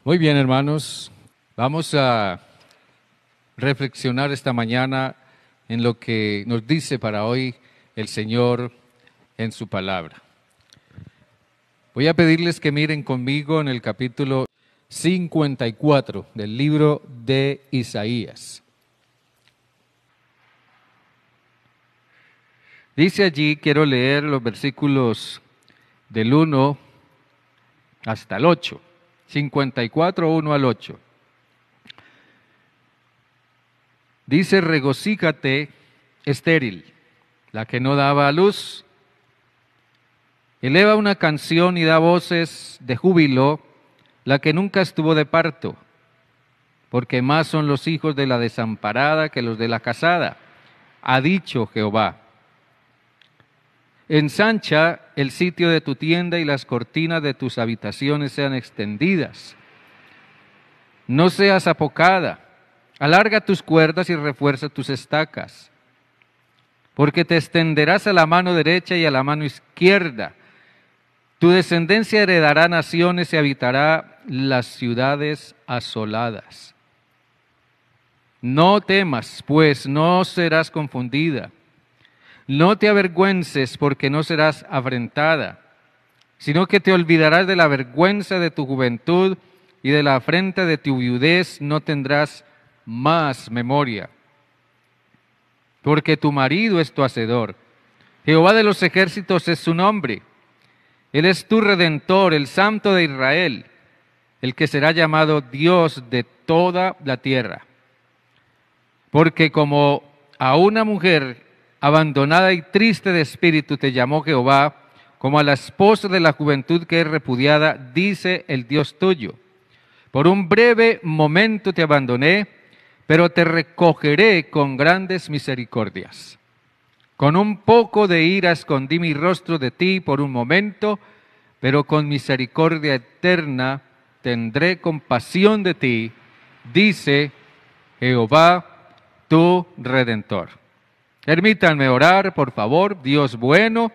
Muy bien, hermanos. Vamos a reflexionar esta mañana en lo que nos dice para hoy el Señor en su palabra. Voy a pedirles que miren conmigo en el capítulo 54 del libro de Isaías. Dice allí, quiero leer los versículos del 1 hasta el 8. 54, 1 al 8. Dice, regocíjate, estéril, la que no daba a luz. Eleva una canción y da voces de júbilo, la que nunca estuvo de parto, porque más son los hijos de la desamparada que los de la casada, ha dicho Jehová. Ensancha el sitio de tu tienda y las cortinas de tus habitaciones sean extendidas. No seas apocada, alarga tus cuerdas y refuerza tus estacas, porque te extenderás a la mano derecha y a la mano izquierda. Tu descendencia heredará naciones y habitará las ciudades asoladas. No temas, pues no serás confundida. No te avergüences, porque no serás afrentada, sino que te olvidarás de la vergüenza de tu juventud y de la afrenta de tu viudez no tendrás más memoria. Porque tu marido es tu hacedor, Jehová de los ejércitos es su nombre. Él es tu Redentor, el Santo de Israel, el que será llamado Dios de toda la tierra. Porque como a una mujer abandonada y triste de espíritu te llamó Jehová, como a la esposa de la juventud que es repudiada, dice el Dios tuyo. Por un breve momento te abandoné, pero te recogeré con grandes misericordias. Con un poco de ira escondí mi rostro de ti por un momento, pero con misericordia eterna tendré compasión de ti, dice Jehová tu Redentor. Permítanme orar, por favor. Dios bueno,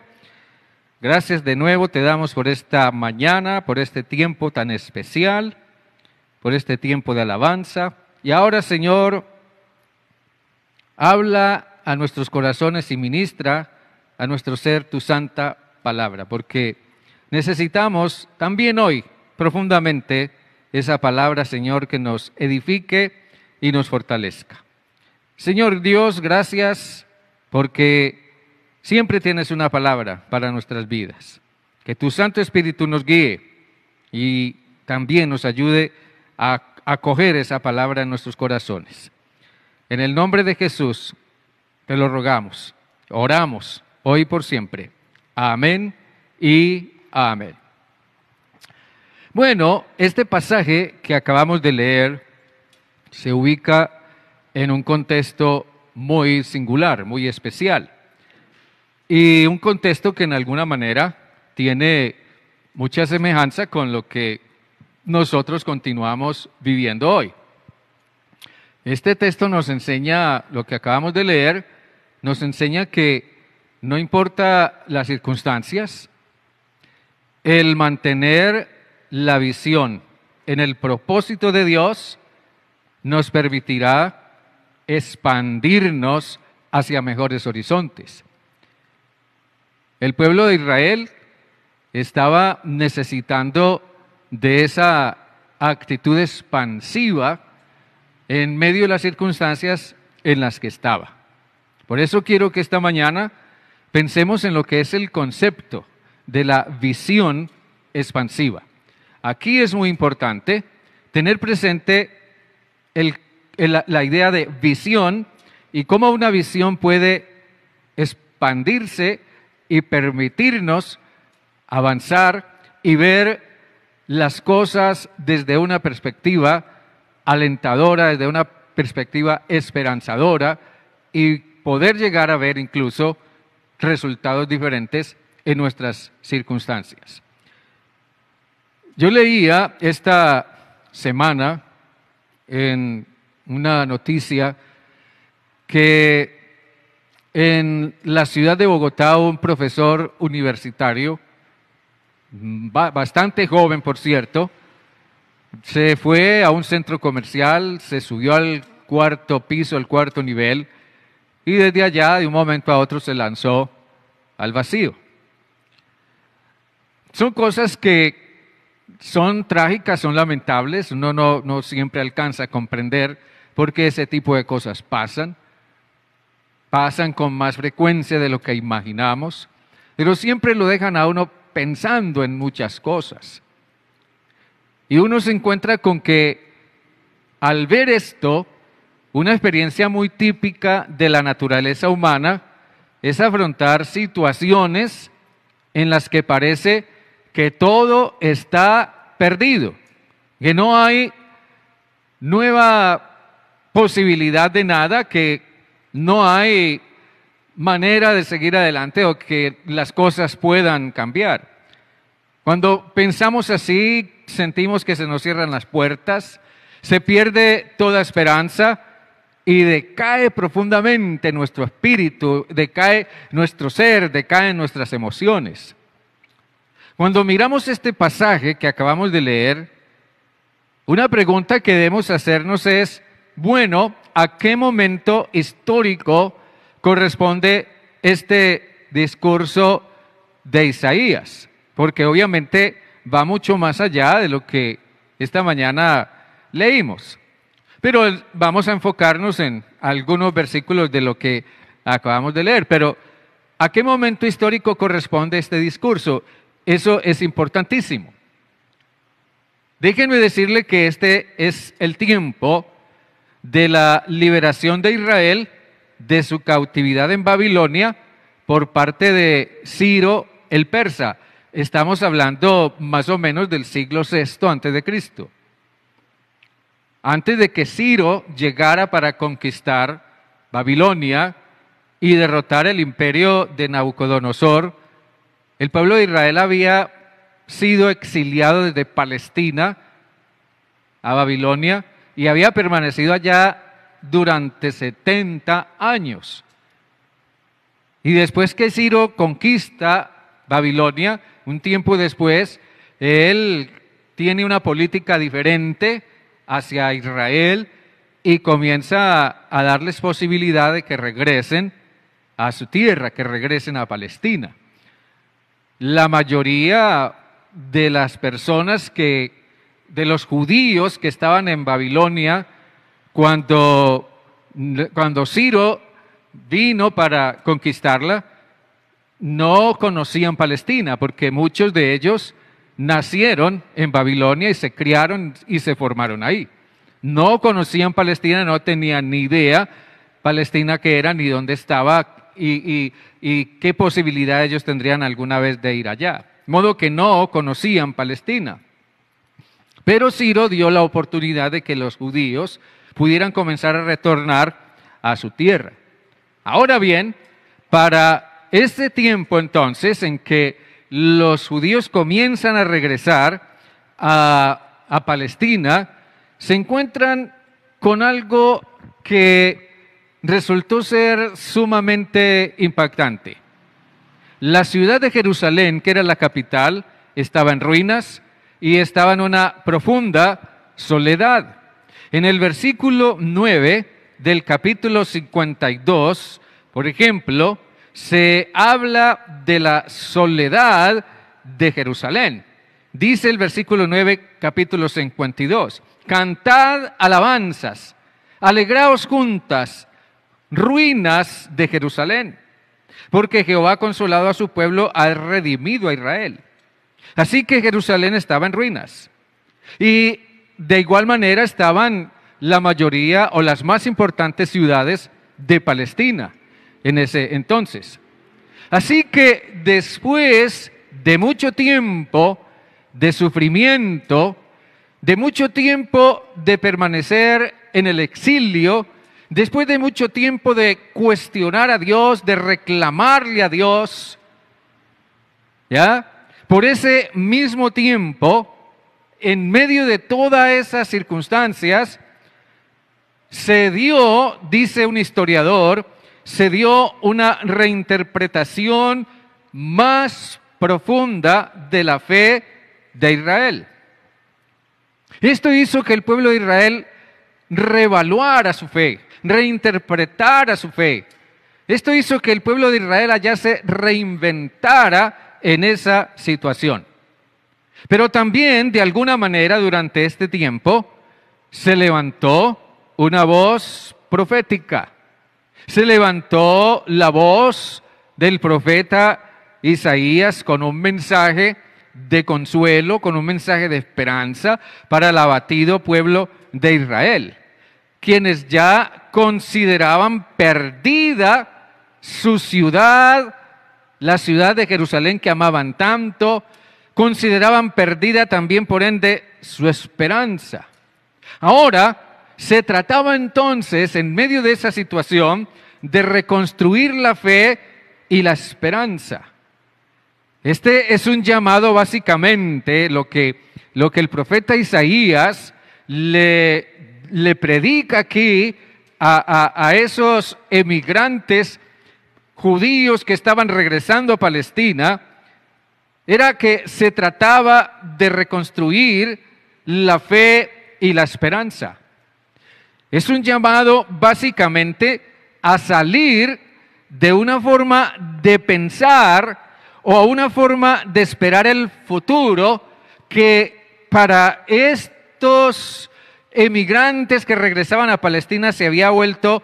gracias de nuevo te damos por esta mañana, por este tiempo tan especial, por este tiempo de alabanza. Y ahora, Señor, habla a nuestros corazones y ministra a nuestro ser tu santa palabra, porque necesitamos también hoy profundamente esa palabra, Señor, que nos edifique y nos fortalezca. Señor Dios, gracias porque siempre tienes una palabra para nuestras vidas. Que tu Santo Espíritu nos guíe y también nos ayude a acoger esa palabra en nuestros corazones. En el nombre de Jesús te lo rogamos, oramos hoy y por siempre. Amén y amén. Bueno, este pasaje que acabamos de leer se ubica en un contexto muy singular, muy especial, y un contexto que en alguna manera tiene mucha semejanza con lo que nosotros continuamos viviendo hoy. Este texto nos enseña, lo que acabamos de leer, nos enseña que no importa las circunstancias, el mantener la visión en el propósito de Dios nos permitirá expandirnos hacia mejores horizontes. El pueblo de Israel estaba necesitando de esa actitud expansiva en medio de las circunstancias en las que estaba. Por eso quiero que esta mañana pensemos en lo que es el concepto de la visión expansiva. Aquí es muy importante tener presente la idea de visión y cómo una visión puede expandirse y permitirnos avanzar y ver las cosas desde una perspectiva alentadora, desde una perspectiva esperanzadora y poder llegar a ver incluso resultados diferentes en nuestras circunstancias. Yo leía esta semana en una noticia que en la ciudad de Bogotá un profesor universitario, bastante joven por cierto, Se fue a un centro comercial, se subió al cuarto piso, al cuarto nivel, y desde allá, de un momento a otro, se lanzó al vacío. Son cosas que son trágicas, son lamentables, uno no siempre alcanza a comprender por qué ese tipo de cosas pasan con más frecuencia de lo que imaginamos, pero siempre lo dejan a uno pensando en muchas cosas. Y uno se encuentra con que al ver esto, una experiencia muy típica de la naturaleza humana es afrontar situaciones en las que parece que todo está perdido, que no hay nueva posibilidad de nada, que no hay manera de seguir adelante o que las cosas puedan cambiar. Cuando pensamos así, sentimos que se nos cierran las puertas, se pierde toda esperanza y decae profundamente nuestro espíritu, decae nuestro ser, decaen nuestras emociones. Cuando miramos este pasaje que acabamos de leer, una pregunta que debemos hacernos es, bueno, ¿a qué momento histórico corresponde este discurso de Isaías? Porque obviamente va mucho más allá de lo que esta mañana leímos. Pero vamos a enfocarnos en algunos versículos de lo que acabamos de leer. Pero ¿a qué momento histórico corresponde este discurso? Eso es importantísimo. Déjenme decirle que este es el tiempo de la liberación de Israel de su cautividad en Babilonia por parte de Ciro el persa. Estamos hablando más o menos del siglo VI antes de Cristo. Antes de que Ciro llegara para conquistar Babilonia y derrotar el imperio de Nabucodonosor, el pueblo de Israel había sido exiliado desde Palestina a Babilonia y había permanecido allá durante 70 años. Y después que Ciro conquista Babilonia, un tiempo después, él tiene una política diferente hacia Israel y comienza a darles posibilidad de que regresen a su tierra, que regresen a Palestina. La mayoría de las personas de los judíos que estaban en Babilonia, cuando Ciro vino para conquistarla, no conocían Palestina, porque muchos de ellos nacieron en Babilonia y se criaron y se formaron ahí. No conocían Palestina, no tenían ni idea Palestina qué era, ni dónde estaba y qué posibilidad ellos tendrían alguna vez de ir allá. De modo que no conocían Palestina. Pero Ciro dio la oportunidad de que los judíos pudieran comenzar a retornar a su tierra. Ahora bien, para este tiempo entonces en que los judíos comienzan a regresar a Palestina, se encuentran con algo que resultó ser sumamente impactante. La ciudad de Jerusalén, que era la capital, estaba en ruinas y estaba en una profunda soledad. En el versículo 9 del capítulo 52, por ejemplo, se habla de la soledad de Jerusalén. Dice el versículo 9, capítulo 52, cantad alabanzas, alegraos juntas, ruinas de Jerusalén, porque Jehová ha consolado a su pueblo, ha redimido a Israel. Así que Jerusalén estaba en ruinas. Y de igual manera estaban la mayoría o las más importantes ciudades de Palestina en ese entonces. Así que después de mucho tiempo de sufrimiento, de mucho tiempo de permanecer en el exilio, después de mucho tiempo de cuestionar a Dios, de reclamarle a Dios, ¿ya? Por ese mismo tiempo, en medio de todas esas circunstancias, se dio, dice un historiador, se dio una reinterpretación más profunda de la fe de Israel. Esto hizo que el pueblo de Israel reevaluara su fe, reinterpretara su fe. Esto hizo que el pueblo de Israel allá se reinventara en esa situación. Pero también, de alguna manera, durante este tiempo, se levantó una voz profética. Se levantó la voz del profeta Isaías con un mensaje de consuelo, con un mensaje de esperanza para el abatido pueblo de Israel, quienes ya consideraban perdida su ciudad, la ciudad de Jerusalén que amaban tanto, consideraban perdida también por ende su esperanza. Ahora se trataba entonces, en medio de esa situación, de reconstruir la fe y la esperanza. Este es un llamado básicamente, lo que el profeta Isaías le predica aquí a esos emigrantes judíos que estaban regresando a Palestina, era que se trataba de reconstruir la fe y la esperanza. Es un llamado básicamente a salir de una forma de pensar o a una forma de esperar el futuro que para estos emigrantes que regresaban a Palestina se había vuelto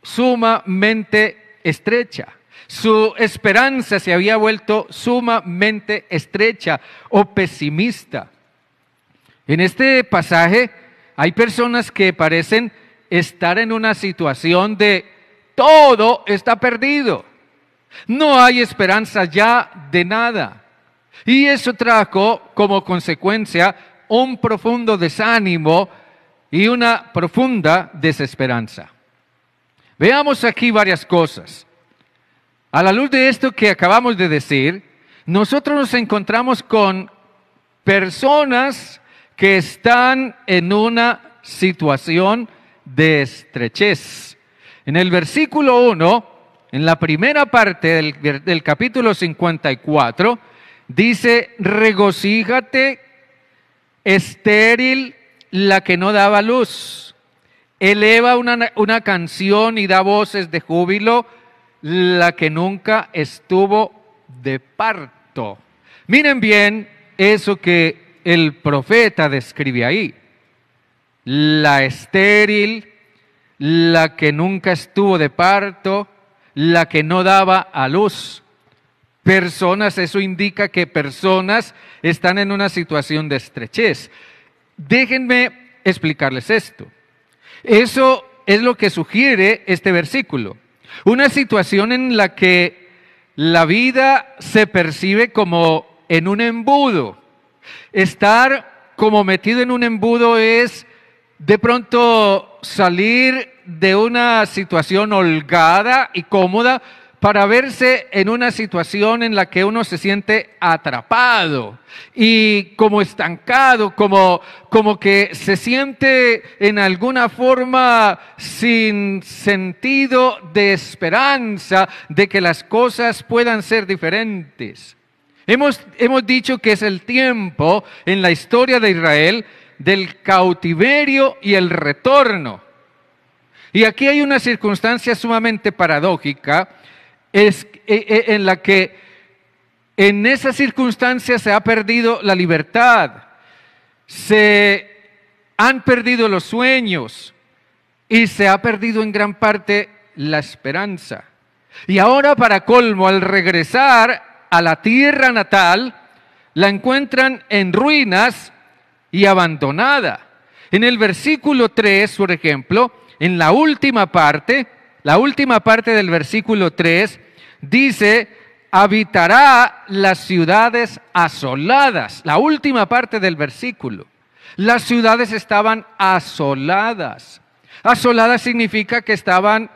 sumamente estrecha. Su esperanza se había vuelto sumamente estrecha o pesimista. En este pasaje hay personas que parecen estar en una situación de todo está perdido. No hay esperanza ya de nada. Y eso trajo como consecuencia un profundo desánimo y una profunda desesperanza. Veamos aquí varias cosas. A la luz de esto que acabamos de decir, nosotros nos encontramos con personas que están en una situación de estrechez. En el versículo 1, en la primera parte del capítulo 54, dice: regocíjate, estéril, la que no daba luz. Eleva una canción y da voces de júbilo, la que nunca estuvo de parto. Miren bien eso que el profeta describe ahí. La estéril, la que nunca estuvo de parto, la que no daba a luz. Personas, eso indica que personas están en una situación de estrechez. Déjenme explicarles esto. Eso es lo que sugiere este versículo. Una situación en la que la vida se percibe como en un embudo. Estar como metido en un embudo es de pronto salir de una situación holgada y cómoda para verse en una situación en la que uno se siente atrapado y como estancado, como que se siente en alguna forma sin sentido de esperanza de que las cosas puedan ser diferentes. Hemos dicho que es el tiempo en la historia de Israel del cautiverio y el retorno. Y aquí hay una circunstancia sumamente paradójica, en la que en esa circunstancia se ha perdido la libertad, se han perdido los sueños y se ha perdido en gran parte la esperanza. Y ahora, para colmo, al regresar a la tierra natal, la encuentran en ruinas y abandonada. En el versículo 3, por ejemplo, en la última parte del versículo 3, dice: habitará las ciudades asoladas. La última parte del versículo. Las ciudades estaban asoladas. Asoladas significa que estaban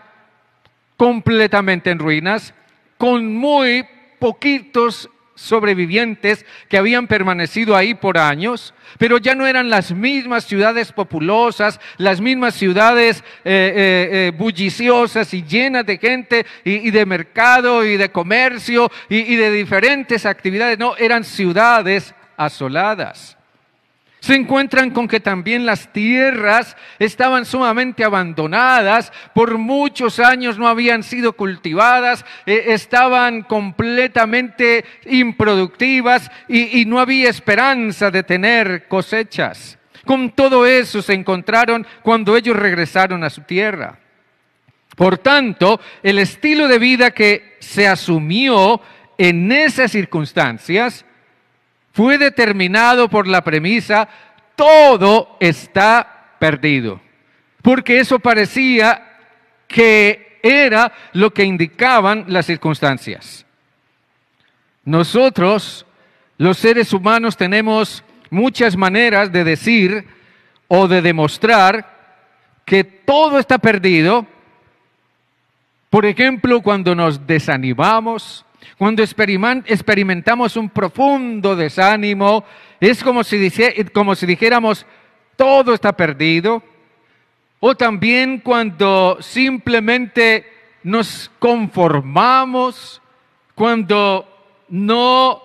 completamente en ruinas, con muy poquitos sobrevivientes que habían permanecido ahí por años, pero ya no eran las mismas ciudades populosas, las mismas ciudades bulliciosas y llenas de gente y de mercado y de comercio y de diferentes actividades. No, eran ciudades asoladas. Se encuentran con que también las tierras estaban sumamente abandonadas, por muchos años no habían sido cultivadas, estaban completamente improductivas y no había esperanza de tener cosechas. Con todo eso se encontraron cuando ellos regresaron a su tierra. Por tanto, el estilo de vida que se asumió en esas circunstancias fue determinado por la premisa: todo está perdido. Porque eso parecía que era lo que indicaban las circunstancias. Nosotros, los seres humanos, tenemos muchas maneras de decir o de demostrar que todo está perdido. Por ejemplo, cuando nos desanimamos, cuando experimentamos un profundo desánimo, es como si dijéramos, todo está perdido. O también cuando simplemente nos conformamos, cuando no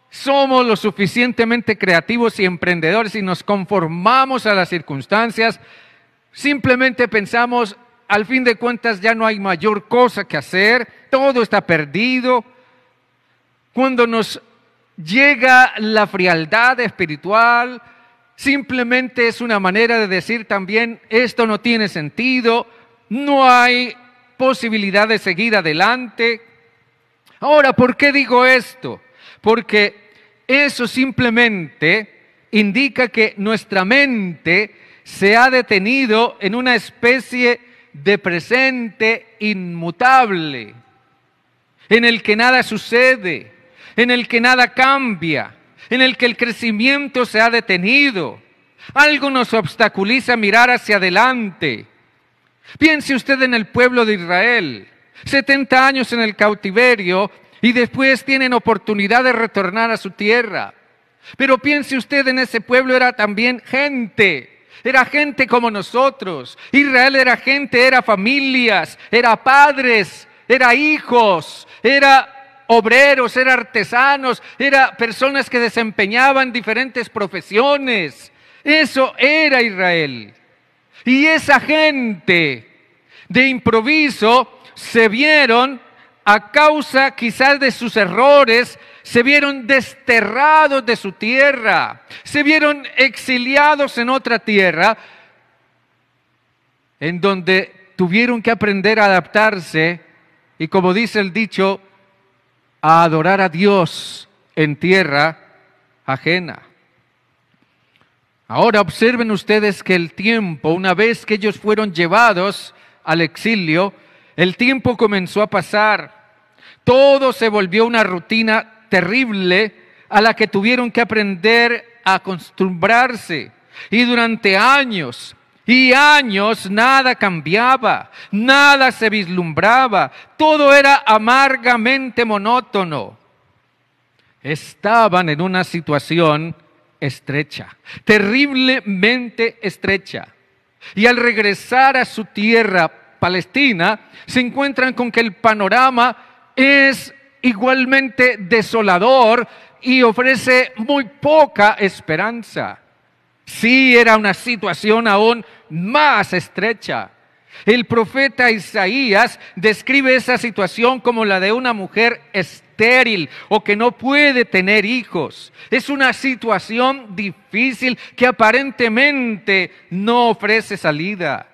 somos lo suficientemente creativos y emprendedores y nos conformamos a las circunstancias, simplemente pensamos, al fin de cuentas ya no hay mayor cosa que hacer, todo está perdido. Cuando nos llega la frialdad espiritual, simplemente es una manera de decir también, esto no tiene sentido, no hay posibilidad de seguir adelante. Ahora, ¿por qué digo esto? Porque eso simplemente indica que nuestra mente se ha detenido en una especie de presente inmutable, en el que nada sucede, en el que nada cambia, en el que el crecimiento se ha detenido. Algo nos obstaculiza mirar hacia adelante. Piense usted en el pueblo de Israel, 70 años en el cautiverio y después tienen oportunidad de retornar a su tierra. Pero piense usted en ese pueblo, era también gente. Era gente como nosotros. Israel era gente, era familias, era padres, era hijos, era obreros, era artesanos, era personas que desempeñaban diferentes profesiones. Eso era Israel. Y esa gente de improviso se vieron, a causa quizás de sus errores, se vieron desterrados de su tierra, se vieron exiliados en otra tierra, en donde tuvieron que aprender a adaptarse y, como dice el dicho, a adorar a Dios en tierra ajena. Ahora observen ustedes que el tiempo, una vez que ellos fueron llevados al exilio, el tiempo comenzó a pasar. Todo se volvió una rutina terrible a la que tuvieron que aprender a acostumbrarse. Y durante años y años nada cambiaba, nada se vislumbraba, todo era amargamente monótono. Estaban en una situación estrecha, terriblemente estrecha. Y al regresar a su tierra, Palestina, se encuentran con que el panorama es igualmente desolador y ofrece muy poca esperanza. Sí, era una situación aún más estrecha. El profeta Isaías describe esa situación como la de una mujer estéril o que no puede tener hijos. Es una situación difícil que aparentemente no ofrece salida.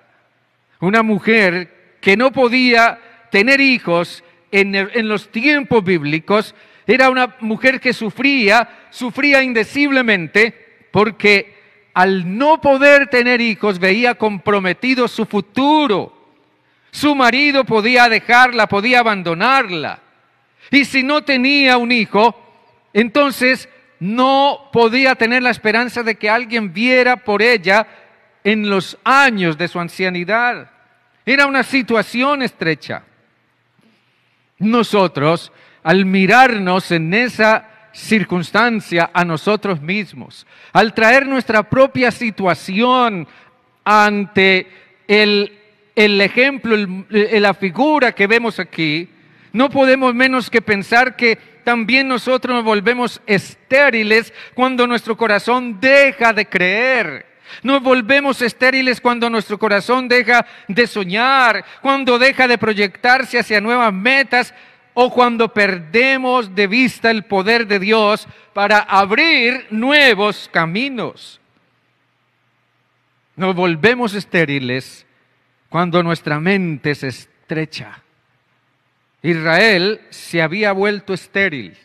Una mujer que no podía tener hijos en los tiempos bíblicos era una mujer que sufría indeciblemente porque al no poder tener hijos veía comprometido su futuro. Su marido podía dejarla, podía abandonarla. Y si no tenía un hijo, entonces no podía tener la esperanza de que alguien viera por ella en los años de su ancianidad. Era una situación estrecha. Nosotros, al mirarnos en esa circunstancia a nosotros mismos, al traer nuestra propia situación ante el ejemplo, la figura que vemos aquí, no podemos menos que pensar que también nosotros nos volvemos estériles cuando nuestro corazón deja de creer. Nos volvemos estériles cuando nuestro corazón deja de soñar, cuando deja de proyectarse hacia nuevas metas o cuando perdemos de vista el poder de Dios para abrir nuevos caminos. Nos volvemos estériles cuando nuestra mente se estrecha. Israel se había vuelto estéril,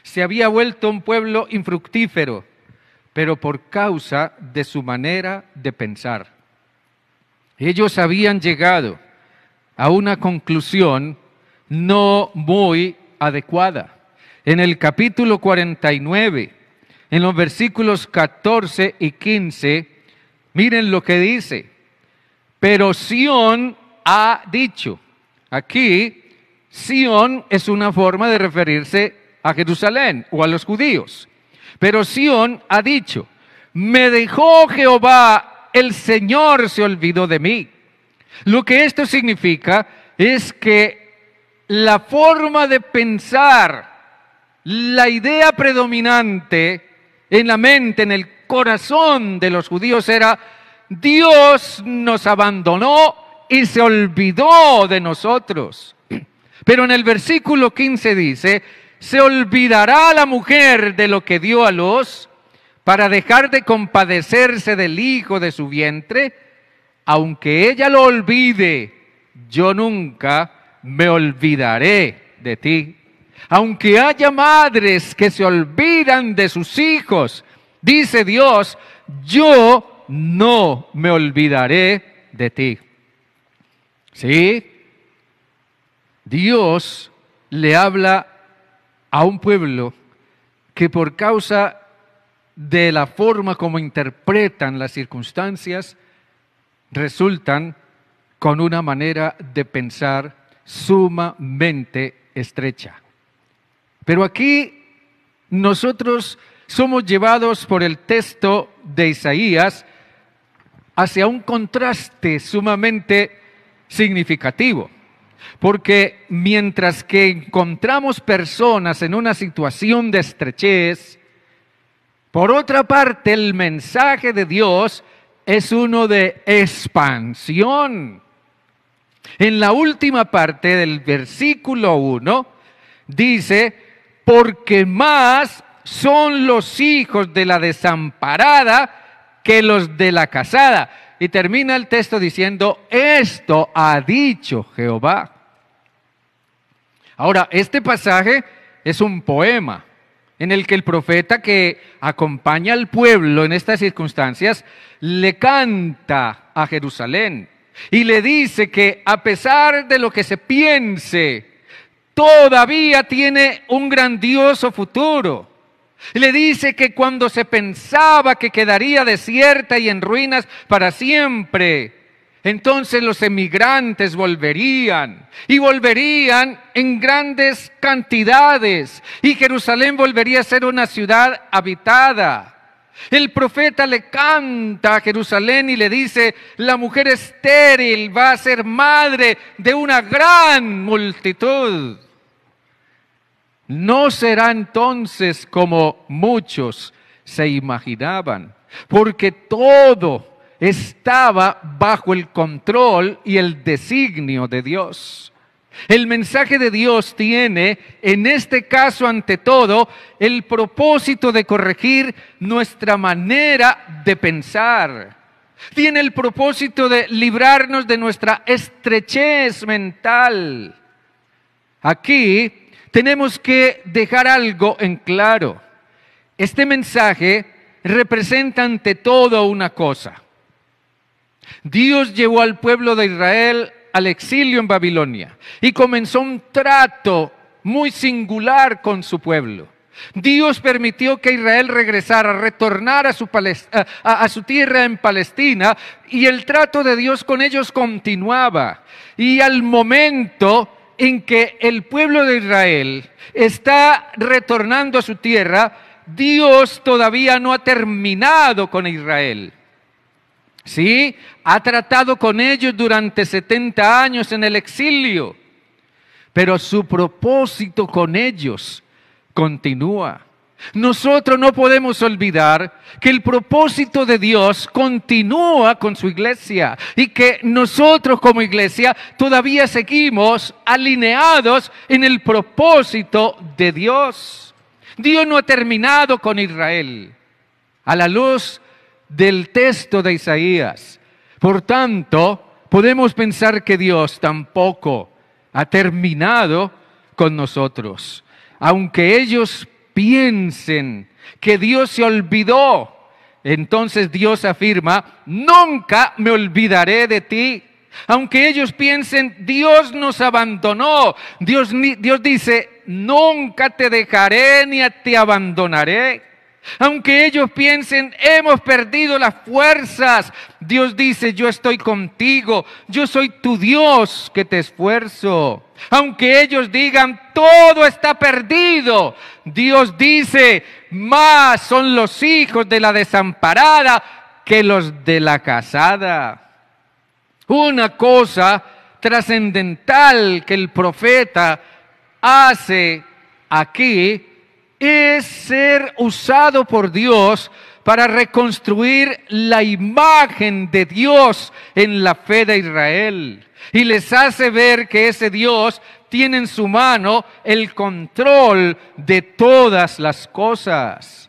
se había vuelto un pueblo infructífero, pero por causa de su manera de pensar. Ellos habían llegado a una conclusión no muy adecuada. En el capítulo 49, en los versículos 14 y 15, miren lo que dice. Pero Sión ha dicho. Aquí, Sión es una forma de referirse a Jerusalén o a los judíos. Pero Sión ha dicho, me dejó Jehová, el Señor se olvidó de mí. Lo que esto significa es que la forma de pensar, la idea predominante en la mente, en el corazón de los judíos era, Dios nos abandonó y se olvidó de nosotros. Pero en el versículo 15 dice, ¿se olvidará la mujer de lo que dio a luz para dejar de compadecerse del hijo de su vientre? Aunque ella lo olvide, yo nunca me olvidaré de ti. Aunque haya madres que se olvidan de sus hijos, dice Dios, yo no me olvidaré de ti. ¿Sí? Dios le habla a un pueblo que por causa de la forma como interpretan las circunstancias, resultan con una manera de pensar sumamente estrecha. Pero aquí nosotros somos llevados por el texto de Isaías hacia un contraste sumamente significativo. Porque mientras que encontramos personas en una situación de estrechez, por otra parte el mensaje de Dios es uno de expansión. En la última parte del versículo 1 dice, porque más son los hijos de la desamparada que los de la casada. Y termina el texto diciendo, esto ha dicho Jehová. Ahora, este pasaje es un poema en el que el profeta que acompaña al pueblo en estas circunstancias le canta a Jerusalén y le dice que a pesar de lo que se piense, todavía tiene un grandioso futuro. Le dice que cuando se pensaba que quedaría desierta y en ruinas para siempre, entonces los emigrantes volverían y volverían en grandes cantidades y Jerusalén volvería a ser una ciudad habitada. El profeta le canta a Jerusalén y le dice, la mujer estéril va a ser madre de una gran multitud. No será entonces como muchos se imaginaban, porque todo estaba bajo el control y el designio de Dios. El mensaje de Dios tiene, en este caso ante todo, el propósito de corregir nuestra manera de pensar. Tiene el propósito de librarnos de nuestra estrechez mental. Aquí tenemos que dejar algo en claro. Este mensaje representa ante todo una cosa. Dios llevó al pueblo de Israel al exilio en Babilonia y comenzó un trato muy singular con su pueblo. Dios permitió que Israel regresara, retornara a su tierra en Palestina y el trato de Dios con ellos continuaba. Y al momento en que el pueblo de Israel está retornando a su tierra, Dios todavía no ha terminado con Israel. Sí, ha tratado con ellos durante 70 años en el exilio, pero su propósito con ellos continúa. Nosotros no podemos olvidar que el propósito de Dios continúa con su iglesia y que nosotros como iglesia todavía seguimos alineados en el propósito de Dios. Dios no ha terminado con Israel a la luz del texto de Isaías. Por tanto, podemos pensar que Dios tampoco ha terminado con nosotros. Aunque ellos piensen que Dios se olvidó, entonces Dios afirma: nunca me olvidaré de ti. Aunque ellos piensen, Dios nos abandonó, Dios dice: nunca te dejaré ni te abandonaré. Aunque ellos piensen, hemos perdido las fuerzas, Dios dice: yo estoy contigo, yo soy tu Dios que te esfuerzo. Aunque ellos digan, todo está perdido, Dios dice: más son los hijos de la desamparada que los de la casada. Una cosa trascendental que el profeta hace aquí es ser usado por Dios para reconstruir la imagen de Dios en la fe de Israel. Y les hace ver que ese Dios tiene en su mano el control de todas las cosas.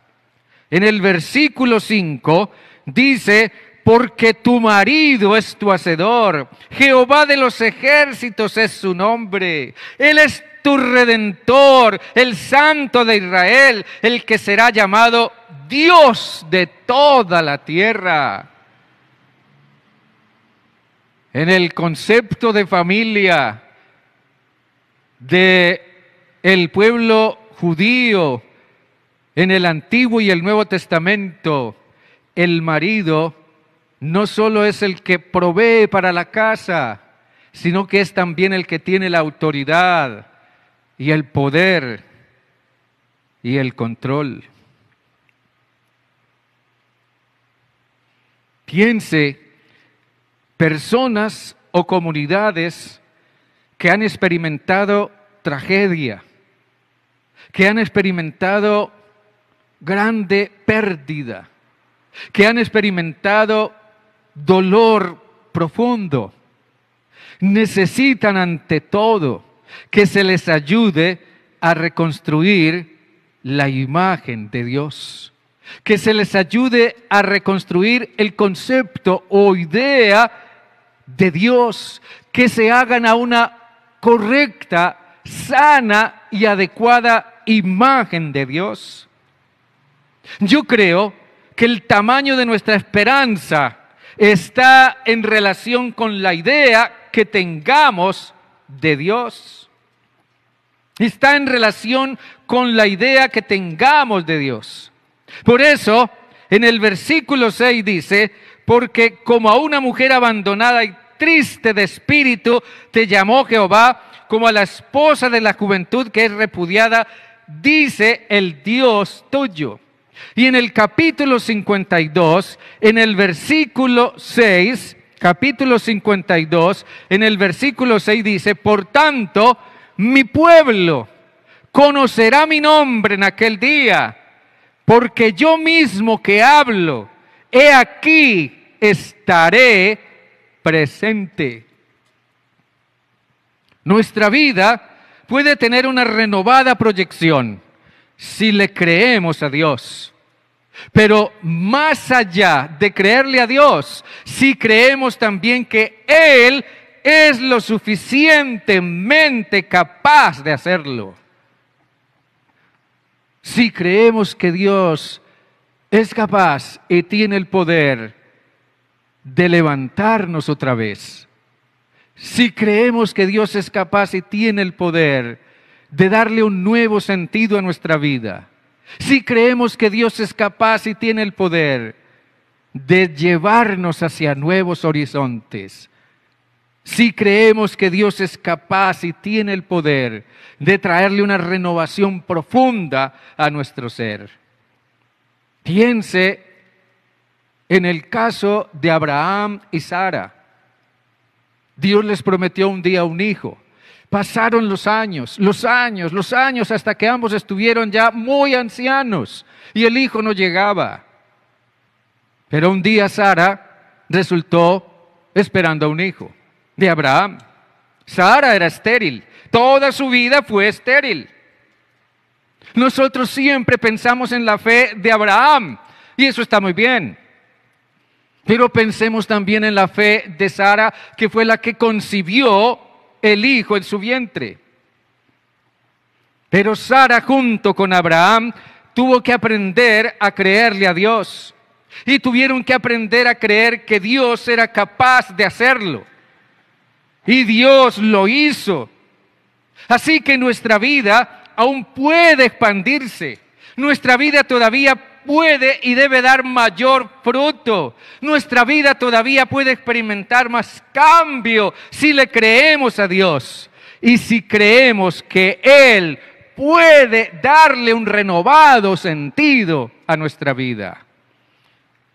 En el versículo 5 dice: porque tu marido es tu hacedor, Jehová de los ejércitos es su nombre. Él es tu redentor, el Santo de Israel, el que será llamado Dios de toda la tierra. En el concepto de familia de el pueblo judío en el Antiguo y el Nuevo Testamento, el marido no solo es el que provee para la casa, sino que es también el que tiene la autoridad y el poder y el control. Piense, personas o comunidades que han experimentado tragedia, que han experimentado grande pérdida, que han experimentado dolor profundo, necesitan ante todo que se les ayude a reconstruir la imagen de Dios, que se les ayude a reconstruir el concepto o idea de Dios, que se hagan a una correcta, sana y adecuada imagen de Dios. Yo creo que el tamaño de nuestra esperanza está en relación con la idea que tengamos de Dios. Está en relación con la idea que tengamos de Dios. Por eso, en el versículo 6 dice: porque como a una mujer abandonada y triste de espíritu te llamó Jehová, como a la esposa de la juventud que es repudiada, dice el Dios tuyo. Y en el capítulo 52, en el versículo 6, capítulo 52, en el versículo 6 dice: por tanto, mi pueblo conocerá mi nombre en aquel día, porque yo mismo que hablo, he aquí estaré presente. Nuestra vida puede tener una renovada proyección si le creemos a Dios. Pero más allá de creerle a Dios, si creemos también que Él es lo suficientemente capaz de hacerlo. Si creemos que Dios es capaz y tiene el poder de levantarnos otra vez, si creemos que Dios es capaz y tiene el poder de darle un nuevo sentido a nuestra vida, si creemos que Dios es capaz y tiene el poder de llevarnos hacia nuevos horizontes, si creemos que Dios es capaz y tiene el poder de traerle una renovación profunda a nuestro ser. Piense en el caso de Abraham y Sara. Dios les prometió un día un hijo, Pasaron los años, hasta que ambos estuvieron ya muy ancianos y el hijo no llegaba. Pero un día Sara resultó esperando a un hijo de Abraham. Sara era estéril, toda su vida fue estéril. Nosotros siempre pensamos en la fe de Abraham y eso está muy bien. Pero pensemos también en la fe de Sara, que fue la que concibió el hijo en su vientre. Pero Sara junto con Abraham tuvo que aprender a creerle a Dios. Y tuvieron que aprender a creer que Dios era capaz de hacerlo. Y Dios lo hizo. Así que nuestra vida aún puede expandirse. Nuestra vida todavía puede y debe dar mayor fruto. Nuestra vida todavía puede experimentar más cambio si le creemos a Dios. Y si creemos que Él puede darle un renovado sentido a nuestra vida.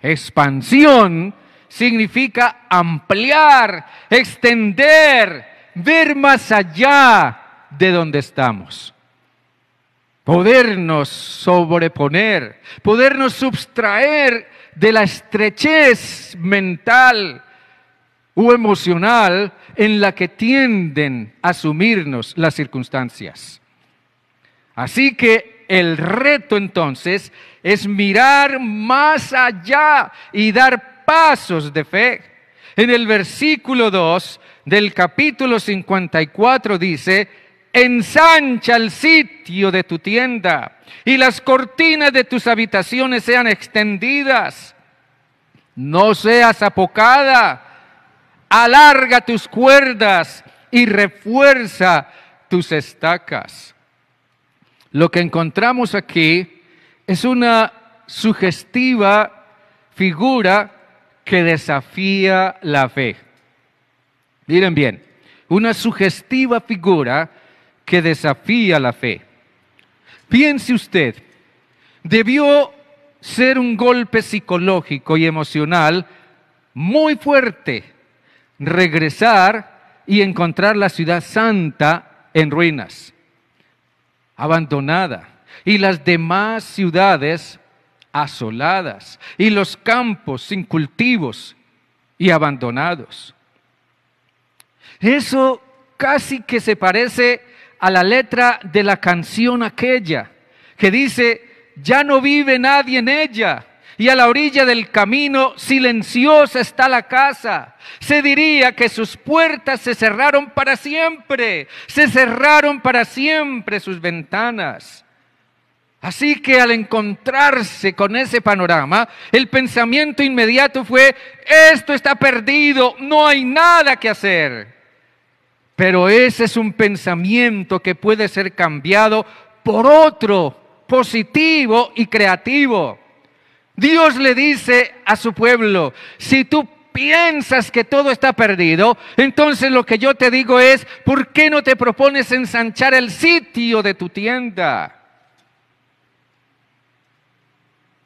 Expansión significa ampliar, extender, ver más allá de donde estamos. Podernos sobreponer, podernos subtraer de la estrechez mental o emocional en la que tienden a sumirnos las circunstancias. Así que el reto entonces es mirar más allá y dar pasos de fe. En el versículo 2 del capítulo 54 dice: ensancha el sitio de tu tienda y las cortinas de tus habitaciones sean extendidas. No seas apocada, alarga tus cuerdas y refuerza tus estacas. Lo que encontramos aquí es una sugestiva figura que desafía la fe. Miren bien, una sugestiva figura que desafía la fe. Piense usted, debió ser un golpe psicológico y emocional muy fuerte regresar y encontrar la ciudad santa en ruinas, abandonada, y las demás ciudades asoladas, y los campos sin cultivos y abandonados. Eso casi que se parece a la letra de la canción aquella, que dice: ya no vive nadie en ella, y a la orilla del camino silenciosa está la casa. Se diría que sus puertas se cerraron para siempre sus ventanas. Así que al encontrarse con ese panorama, el pensamiento inmediato fue: esto está perdido, no hay nada que hacer. Pero ese es un pensamiento que puede ser cambiado por otro positivo y creativo. Dios le dice a su pueblo: si tú piensas que todo está perdido, entonces lo que yo te digo es: ¿por qué no te propones ensanchar el sitio de tu tienda?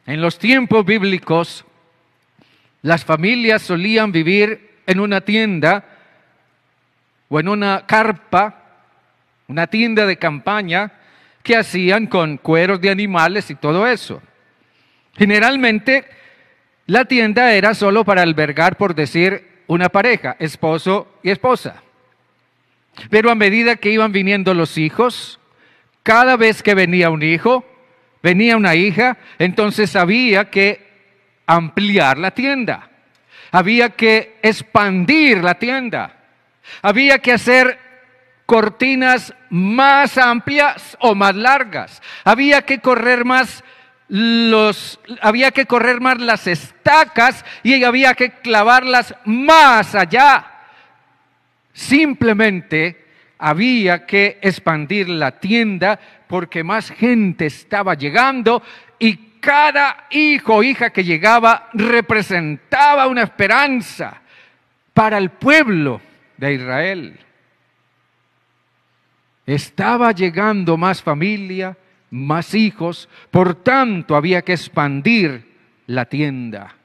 En los tiempos bíblicos, las familias solían vivir en una tienda o en una carpa, una tienda de campaña que hacían con cueros de animales y todo eso. Generalmente la tienda era solo para albergar, por decir, una pareja, esposo y esposa. Pero a medida que iban viniendo los hijos, cada vez que venía un hijo, venía una hija, entonces había que ampliar la tienda, había que expandir la tienda, había que hacer cortinas más amplias o más largas, había que correr más las estacas y había que clavarlas más allá. Simplemente había que expandir la tienda porque más gente estaba llegando y cada hijo o hija que llegaba representaba una esperanza para el pueblo de Israel. Estaba llegando más familia, más hijos, por tanto había que expandir la tienda.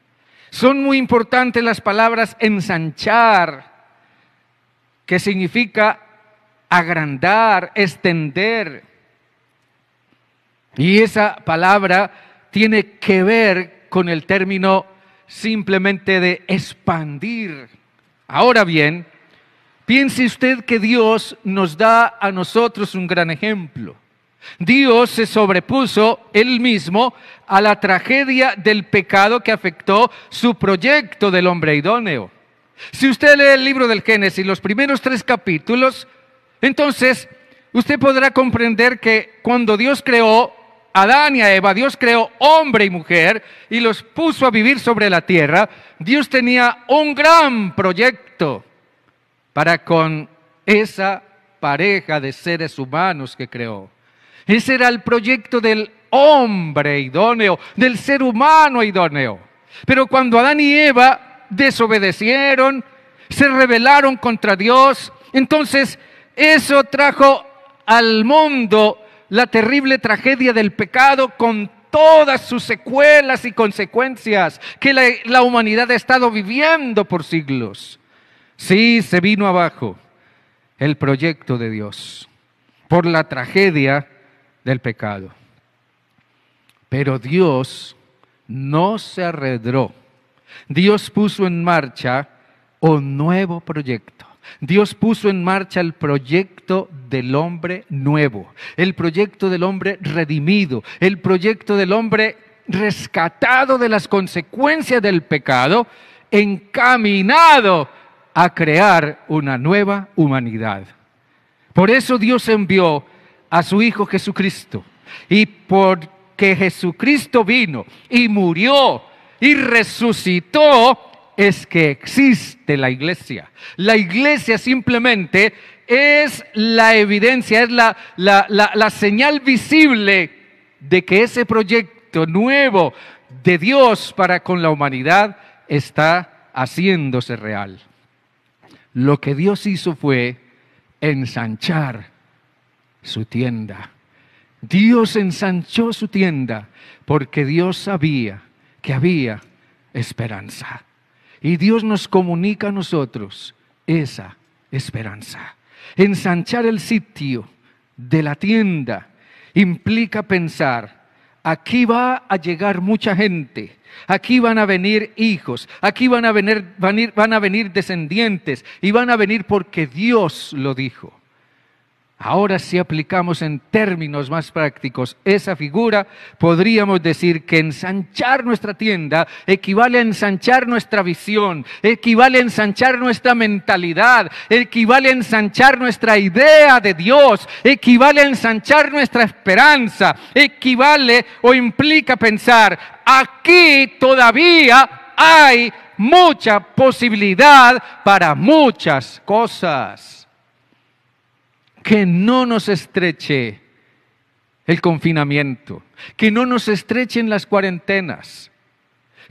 Son muy importantes las palabras ensanchar, que significa agrandar, extender. Y esa palabra tiene que ver con el término simplemente de expandir. Ahora bien, piense usted que Dios nos da a nosotros un gran ejemplo. Dios se sobrepuso Él mismo a la tragedia del pecado que afectó su proyecto del hombre idóneo. Si usted lee el libro del Génesis, los primeros 3 capítulos, entonces usted podrá comprender que cuando Dios creó a Adán y a Eva, Dios creó hombre y mujer y los puso a vivir sobre la tierra. Dios tenía un gran proyecto para con esa pareja de seres humanos que creó. Ese era el proyecto del hombre idóneo, del ser humano idóneo. Pero cuando Adán y Eva desobedecieron, se rebelaron contra Dios, entonces eso trajo al mundo la terrible tragedia del pecado con todas sus secuelas y consecuencias que la humanidad ha estado viviendo por siglos. Sí, se vino abajo el proyecto de Dios por la tragedia del pecado. Pero Dios no se arredró. Dios puso en marcha un nuevo proyecto. Dios puso en marcha el proyecto del hombre nuevo, el proyecto del hombre redimido, el proyecto del hombre rescatado de las consecuencias del pecado, encaminado a crear una nueva humanidad. Por eso Dios envió a su Hijo Jesucristo, y porque Jesucristo vino y murió y resucitó, es que existe la iglesia. La iglesia simplemente es la evidencia, es la señal visible de que ese proyecto nuevo de Dios para con la humanidad está haciéndose real. Lo que Dios hizo fue ensanchar su tienda. Dios ensanchó su tienda porque Dios sabía que había esperanza. Y Dios nos comunica a nosotros esa esperanza. Ensanchar el sitio de la tienda implica pensar, aquí va a llegar mucha gente, aquí van a venir hijos, aquí van a venir descendientes y van a venir porque Dios lo dijo. Ahora, si aplicamos en términos más prácticos esa figura, podríamos decir que ensanchar nuestra tienda equivale a ensanchar nuestra visión, equivale a ensanchar nuestra mentalidad, equivale a ensanchar nuestra idea de Dios, equivale a ensanchar nuestra esperanza, equivale o implica pensar, aquí todavía hay mucha posibilidad para muchas cosas. Que no nos estreche el confinamiento, que no nos estrechen las cuarentenas,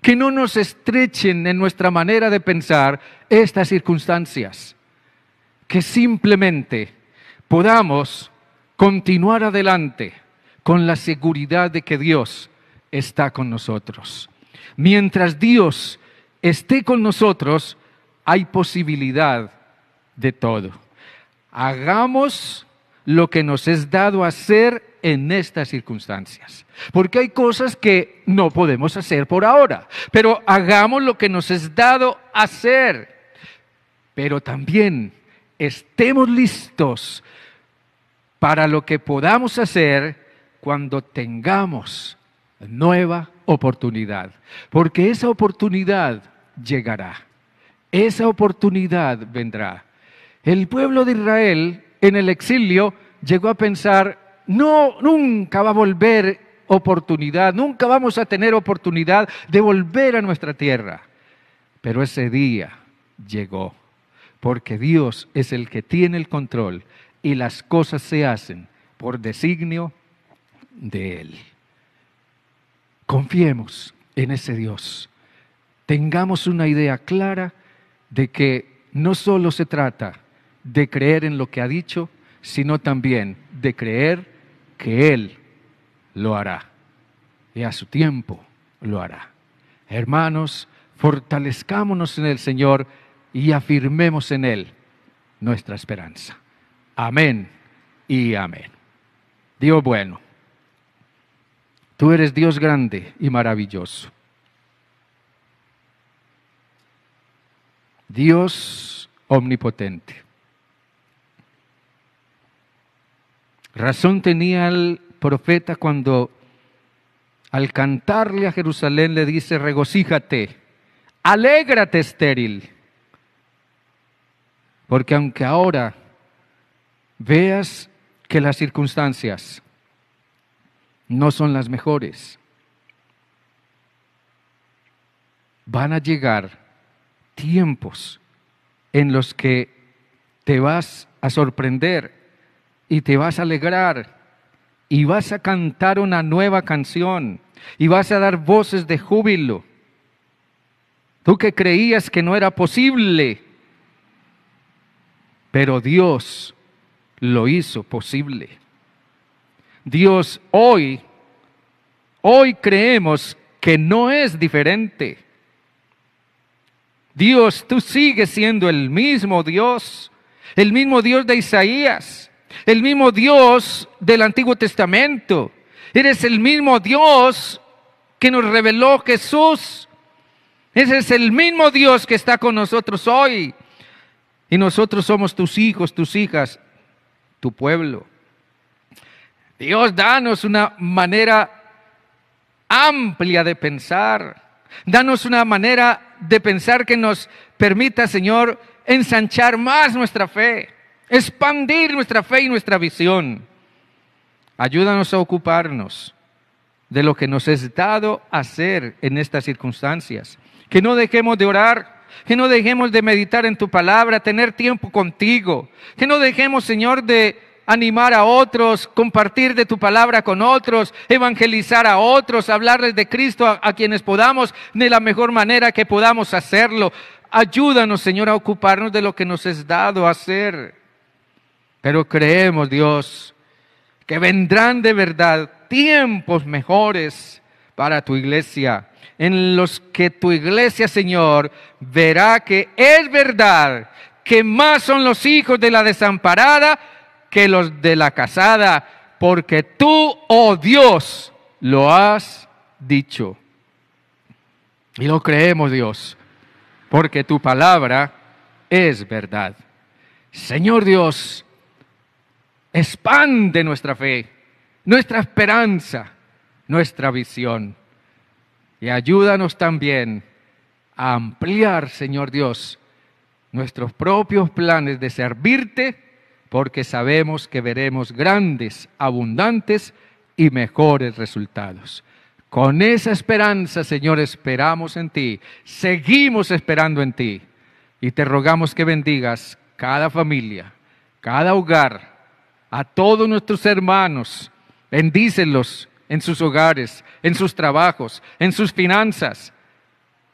que no nos estrechen en nuestra manera de pensar estas circunstancias, que simplemente podamos continuar adelante con la seguridad de que Dios está con nosotros. Mientras Dios esté con nosotros, hay posibilidad de todo. Hagamos lo que nos es dado hacer en estas circunstancias. Porque hay cosas que no podemos hacer por ahora, pero hagamos lo que nos es dado hacer. Pero también estemos listos para lo que podamos hacer cuando tengamos nueva oportunidad. Porque esa oportunidad llegará, esa oportunidad vendrá. El pueblo de Israel en el exilio llegó a pensar, no, nunca va a volver oportunidad, nunca vamos a tener oportunidad de volver a nuestra tierra. Pero ese día llegó, porque Dios es el que tiene el control y las cosas se hacen por designio de Él. Confiemos en ese Dios. Tengamos una idea clara de que no solo se trata de creer en lo que ha dicho, sino también de creer que Él lo hará. Y a su tiempo lo hará. Hermanos, fortalezcámonos en el Señor y afirmemos en Él nuestra esperanza. Amén y amén. Dios bueno, tú eres Dios grande y maravilloso. Dios omnipotente. Razón tenía el profeta cuando al cantarle a Jerusalén le dice: regocíjate, alégrate estéril, porque aunque ahora veas que las circunstancias no son las mejores, van a llegar tiempos en los que te vas a sorprender y te vas a alegrar y vas a cantar una nueva canción y vas a dar voces de júbilo. Tú que creías que no era posible, pero Dios lo hizo posible. Dios hoy creemos que no es diferente. Dios, tú sigues siendo el mismo Dios de Isaías, el mismo Dios del Antiguo Testamento. Eres el mismo Dios que nos reveló Jesús. Ese es el mismo Dios que está con nosotros hoy. Y nosotros somos tus hijos, tus hijas, tu pueblo. Dios, danos una manera amplia de pensar. Danos una manera de pensar que nos permita, Señor, ensanchar más nuestra fe, expandir nuestra fe y nuestra visión. Ayúdanos a ocuparnos de lo que nos es dado hacer en estas circunstancias. Que no dejemos de orar, que no dejemos de meditar en tu palabra, tener tiempo contigo. Que no dejemos, Señor, de animar a otros, compartir de tu palabra con otros, evangelizar a otros, hablarles de Cristo a quienes podamos, de la mejor manera que podamos hacerlo. Ayúdanos, Señor, a ocuparnos de lo que nos es dado hacer. Pero creemos, Dios, que vendrán de verdad tiempos mejores para tu iglesia, en los que tu iglesia, Señor, verá que es verdad que más son los hijos de la desamparada que los de la casada, porque tú, oh Dios, lo has dicho. Y lo creemos, Dios, porque tu palabra es verdad. Señor Dios, expande nuestra fe, nuestra esperanza, nuestra visión. Y ayúdanos también a ampliar, Señor Dios, nuestros propios planes de servirte, porque sabemos que veremos grandes, abundantes y mejores resultados. Con esa esperanza, Señor, esperamos en ti, seguimos esperando en ti, y te rogamos que bendigas cada familia, cada hogar, a todos nuestros hermanos, bendícelos en sus hogares, en sus trabajos, en sus finanzas,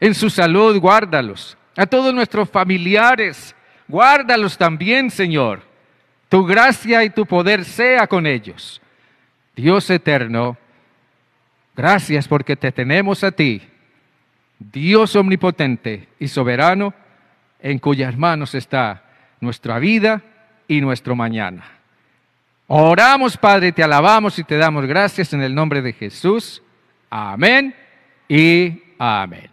en su salud, guárdalos. A todos nuestros familiares, guárdalos también, Señor. Tu gracia y tu poder sea con ellos. Dios eterno, gracias porque te tenemos a ti, Dios omnipotente y soberano, en cuyas manos está nuestra vida y nuestro mañana. Oramos, Padre, te alabamos y te damos gracias en el nombre de Jesús. Amén y amén.